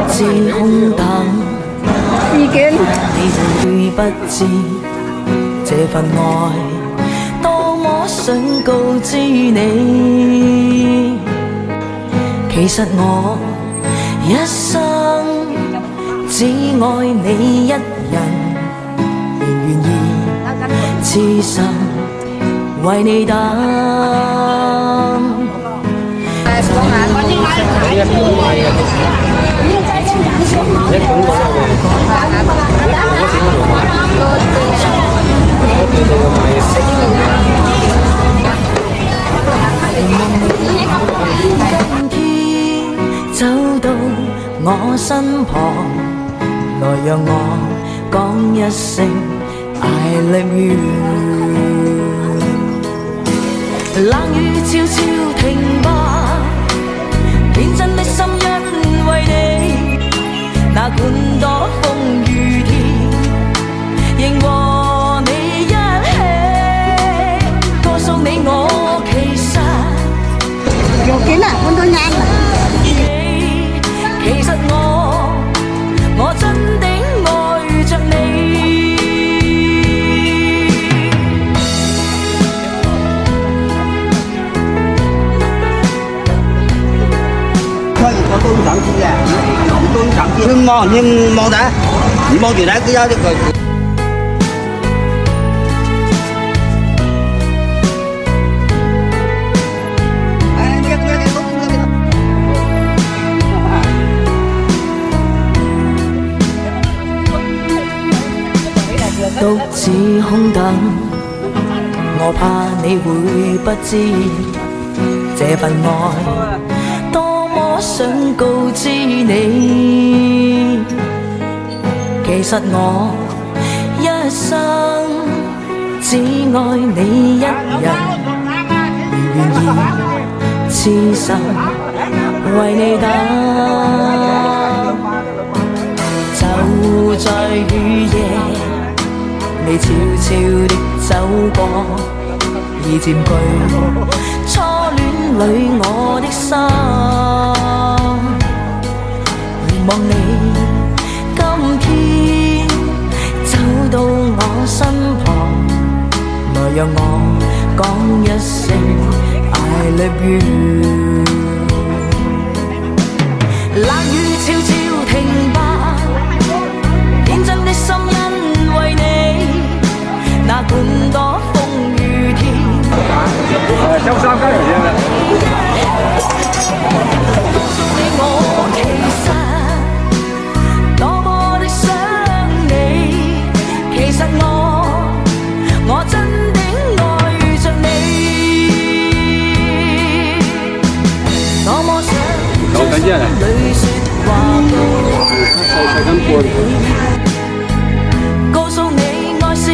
自空等，你就會不知這份愛多麼想告知你。其實我一生只愛你一人，仍願意痴心為你等。今天走到我身旁，來讓我講一聲 I love you。 冷雨悄悄停吧，天真的心因為你，哪管多風雨天，仍和你一起，告訴你我其實有錢啊，換到啱啊！其實我真的愛着你。我都想知嘅，你都想知。你望睇，你望住睇，佢有呢個。獨自空等，我怕你會不知這份愛多麼想告知你。其實我一生只愛你一人，仍願意痴心為你等。就在雨夜，你悄悄地走過，已佔據初戀裏我的心。願望你今天走到我身旁，來讓我講一聲 I love you。 冷雨悄悄停吧，天真的心因為你，哪管多風雨天。交3間嚟嘅。告訴你我其實多麼的想你，其實我真的愛着你，多麼想將心裏說話告你。告訴你愛是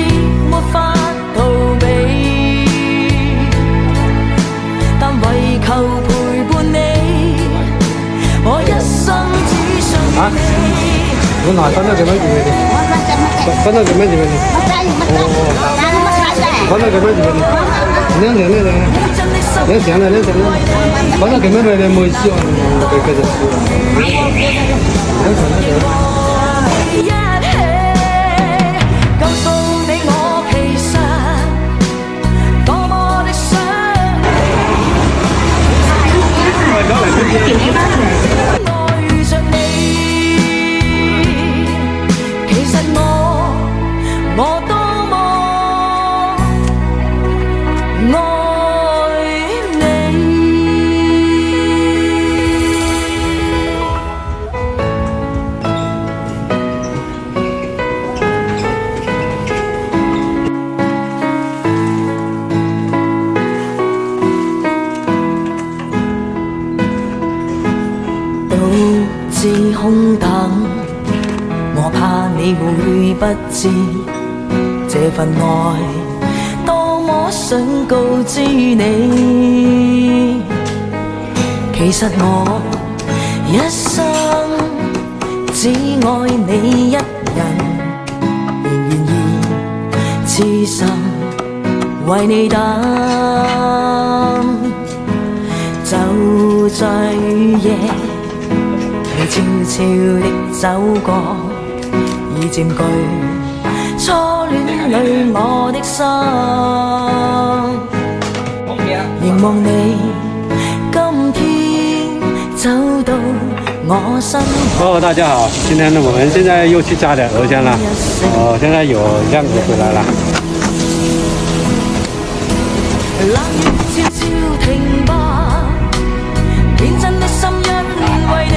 沒法逃避，但為求陪伴你，我一生只想你。本來分咗幾蚊錢俾你？分咗幾蚊錢俾你？分咗幾蚊錢俾你？兩錢，分咗幾蚊俾你？冇希望俾佢哋輸。告訴你我其實多麼的想你，愛着你。其實我多麼愛你。獨自空等，我怕你會不知這份愛多麼想告知你。其實我一生只愛你一人，痴心為你等，就在雨夜，你悄悄地走過，已佔據初戀裏我的心。凝望你今天走到我身旁。大家好，今天呢，我们现在又去加点鹅鲜了。现在有2个回来了。冷月悄悄停吧，天真的心因為你，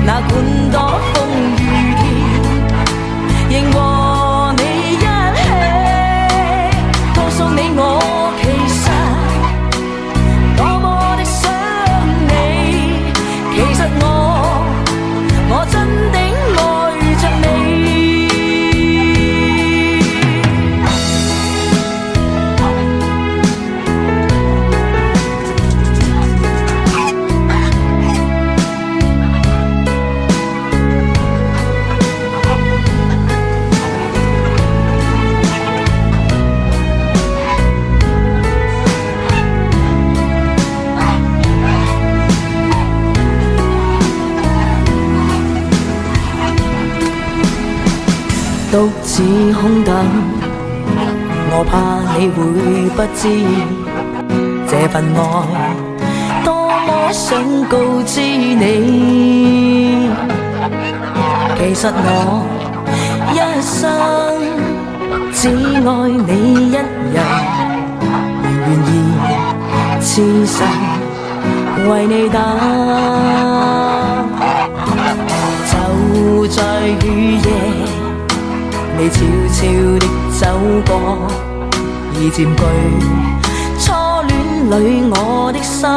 那管多風雨天，仍和你一起，告訴你我其實多麼的想你，其實我真的愛着你。獨自空等，我怕你會不知，這份愛多麼想告知你。其實我一生只愛你一人，願意痴心為你等，就在雨夜。你悄悄地走過，已佔據初戀裏我的心。